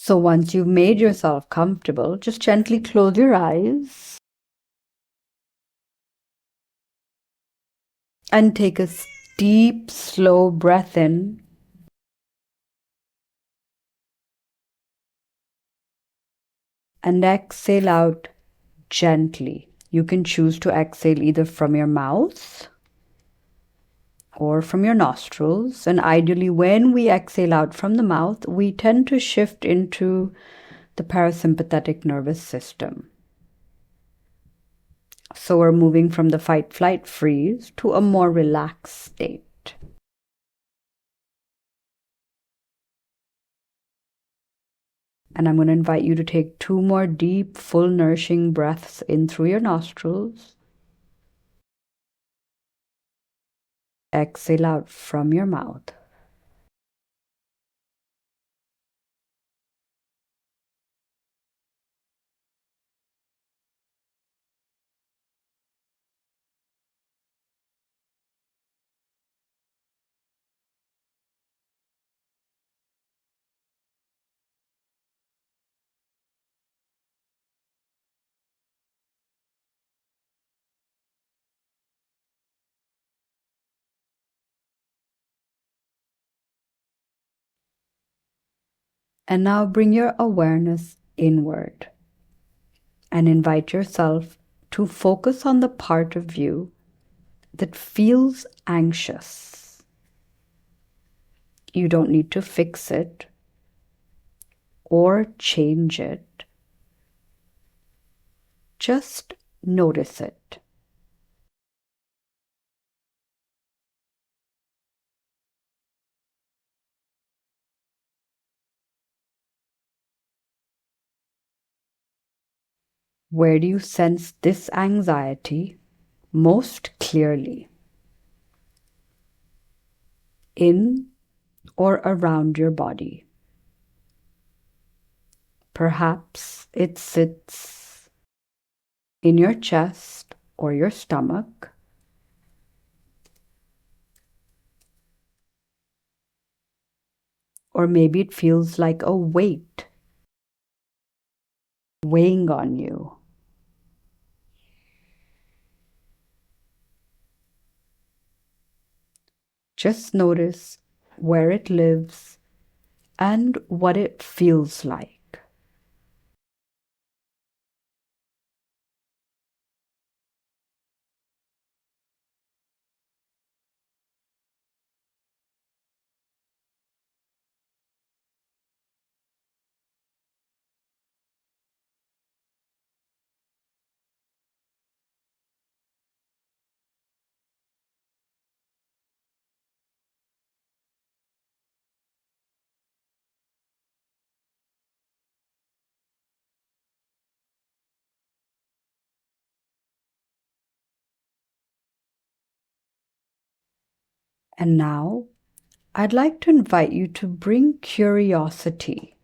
So once you've made yourself comfortable, just gently close your eyes and take a deep, slow breath in and exhale out gently. You can choose to exhale either from your mouth or from your nostrils. And ideally, when we exhale out from the mouth, we tend to shift into the parasympathetic nervous system. So we're moving from the fight, flight, freeze to a more relaxed state. And I'm going to invite you to take 2 more deep, full, nourishing breaths in through your nostrils. Exhale out from your mouth. And now bring your awareness inward and invite yourself to focus on the part of you that feels anxious. You don't need to fix it or change it. Just notice it. Where do you sense this anxiety most clearly? In or around your body? Perhaps it sits in your chest or your stomach. Or maybe it feels like a weight weighing on you. Just notice where it lives and what it feels like. And now, I'd like to invite you to bring curiosity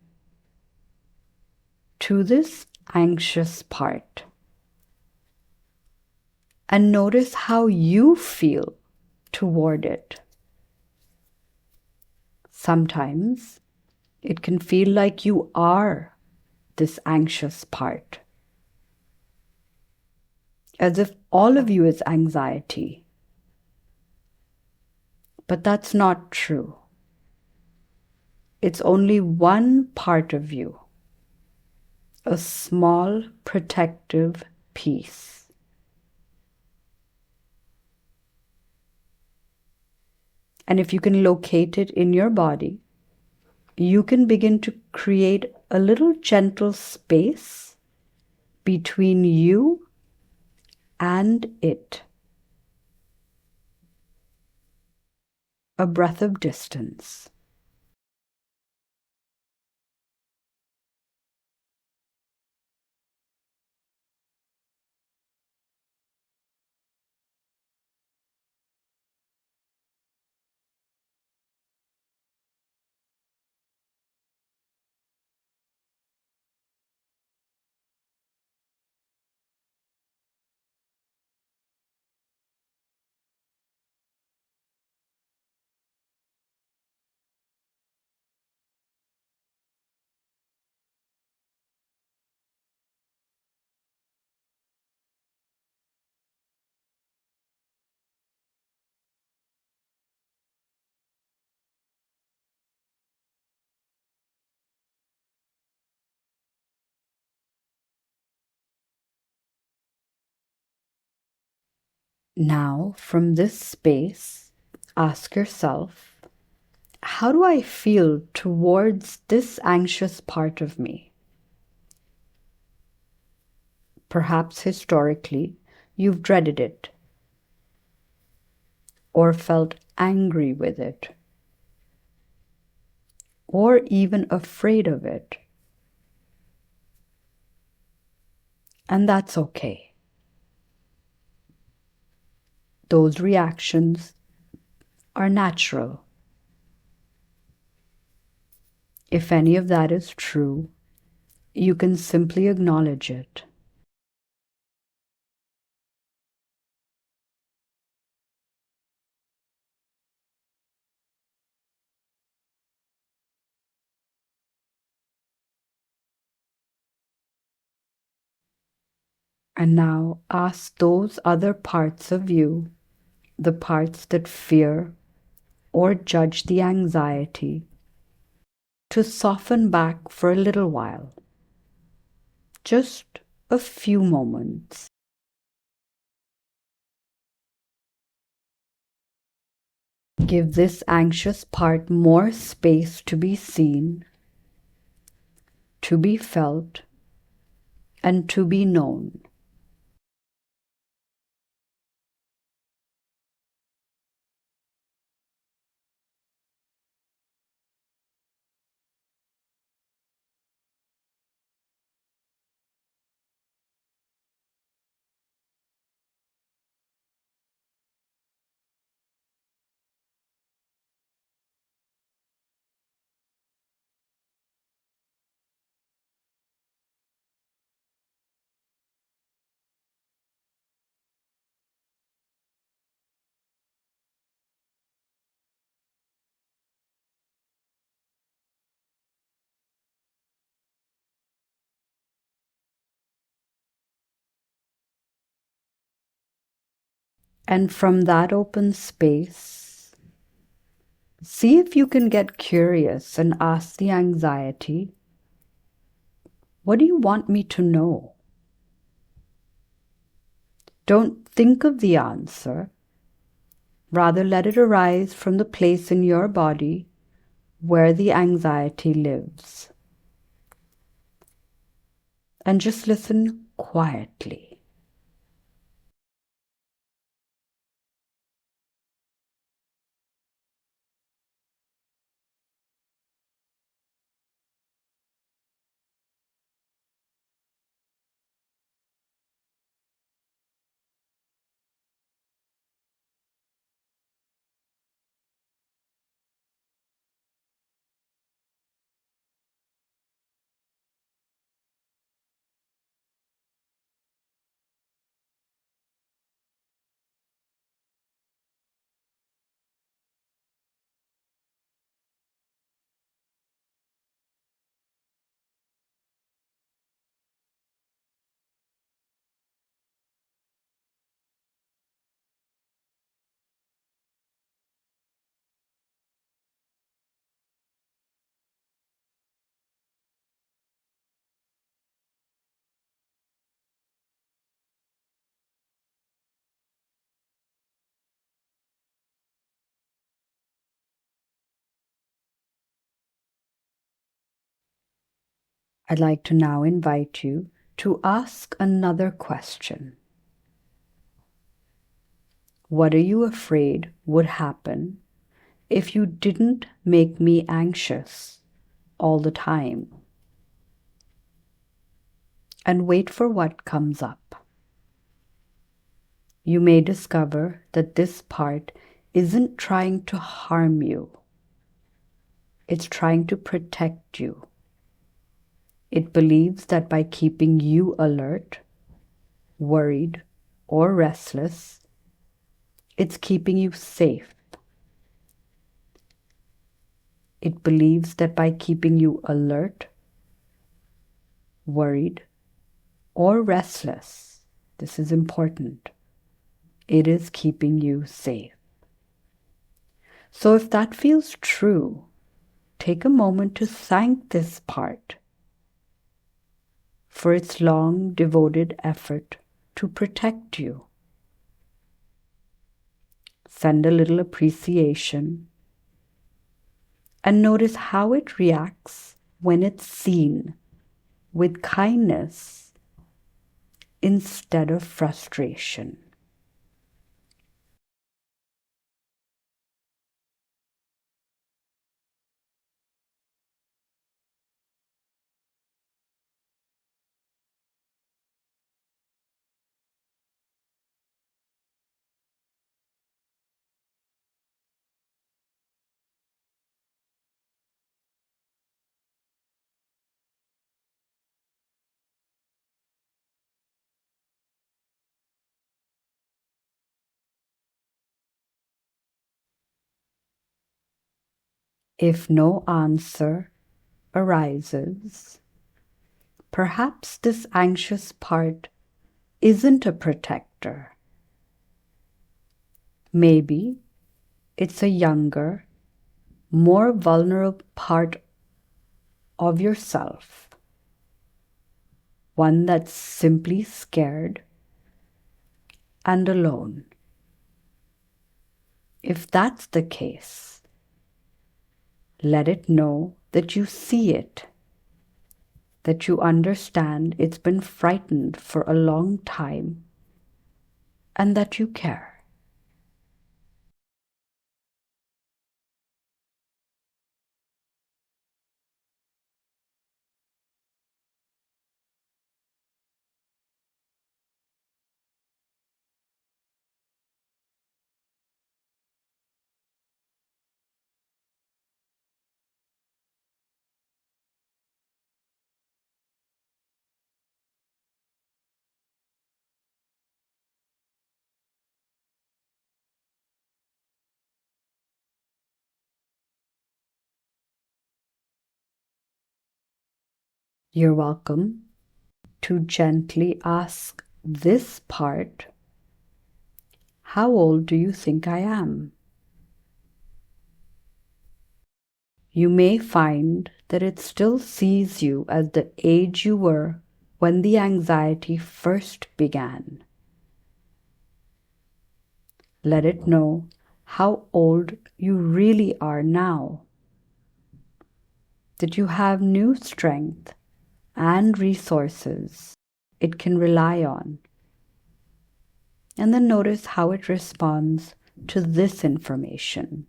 to this anxious part and notice how you feel toward it. Sometimes it can feel like you are this anxious part, as if all of you is anxiety. But that's not true. It's only one part of you, a small protective piece. And if you can locate it in your body, you can begin to create a little gentle space between you and it. A breath of distance. Now, from this space, ask yourself, how do I feel towards this anxious part of me? Perhaps historically, you've dreaded it or felt angry with it or even afraid of it. And that's okay. Those reactions are natural. If any of that is true, you can simply acknowledge it. And now ask those other parts of you, the parts that fear or judge the anxiety, to soften back for a little while. Just a few moments. Give this anxious part more space to be seen, to be felt, and to be known. And from that open space, see if you can get curious and ask the anxiety, what do you want me to know? Don't think of the answer. Rather, let it arise from the place in your body where the anxiety lives. And just listen quietly. I'd like to now invite you to ask another question. What are you afraid would happen if you didn't make me anxious all the time? And wait for what comes up. You may discover that this part isn't trying to harm you. It's trying to protect you. It believes that by keeping you alert, worried, or restless, it's keeping you safe. It believes that by keeping you alert, worried, or restless, this is important, it is keeping you safe. So if that feels true, take a moment to thank this part for its long devoted effort to protect you. Send a little appreciation and notice how it reacts when it's seen with kindness instead of frustration. If no answer arises, perhaps this anxious part isn't a protector. Maybe it's a younger, more vulnerable part of yourself, one that's simply scared and alone. If that's the case, let it know that you see it, that you understand it's been frightened for a long time, and that you care. You're welcome to gently ask this part, how old do you think I am? You may find that it still sees you as the age you were when the anxiety first began. Let it know how old you really are now, that you have new strength and resources it can rely on. And then notice how it responds to this information.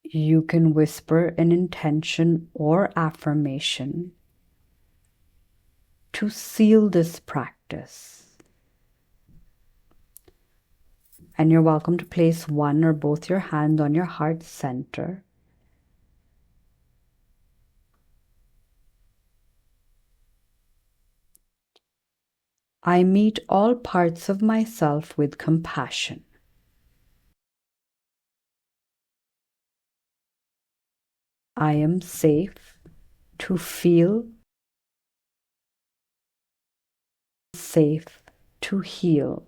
You can whisper an intention or affirmation to seal this practice. And you're welcome to place one or both your hands on your heart center. I meet all parts of myself with compassion. I am safe to feel, safe to heal.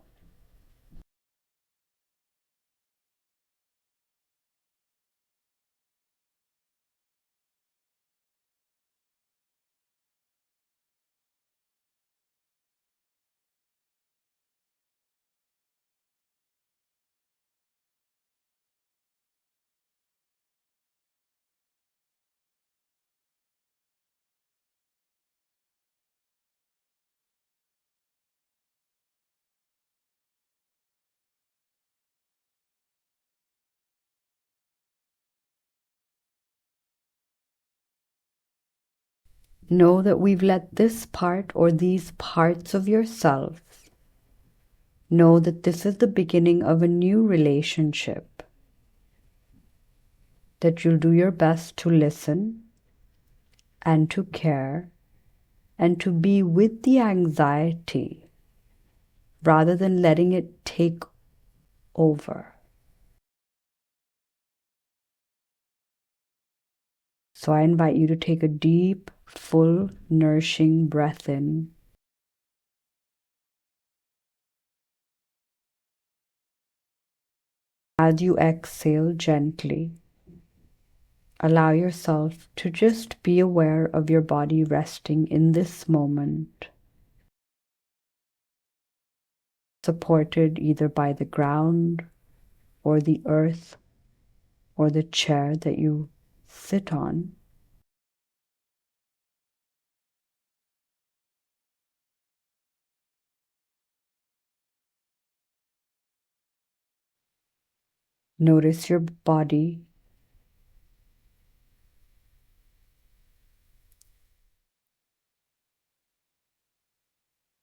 Know that we've let this part or these parts of yourself Know that this is the beginning of a new relationship, that you'll do your best to listen and to care and to be with the anxiety rather than letting it take over. So I invite you to take a deep, full, nourishing breath in. As you exhale gently, allow yourself to just be aware of your body resting in this moment, supported either by the ground or the earth or the chair that you sit on. Notice your body.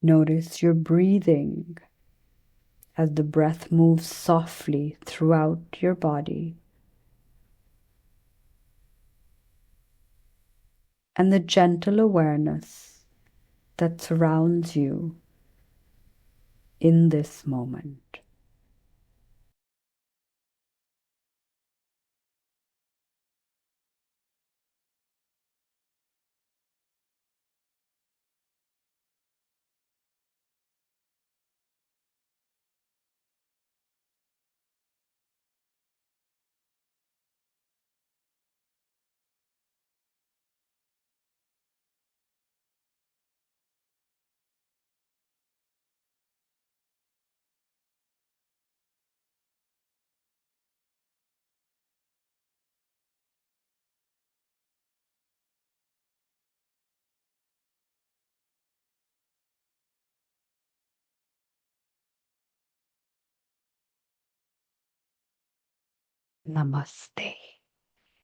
Notice your breathing as the breath moves softly throughout your body. And the gentle awareness that surrounds you in this moment. Namaste.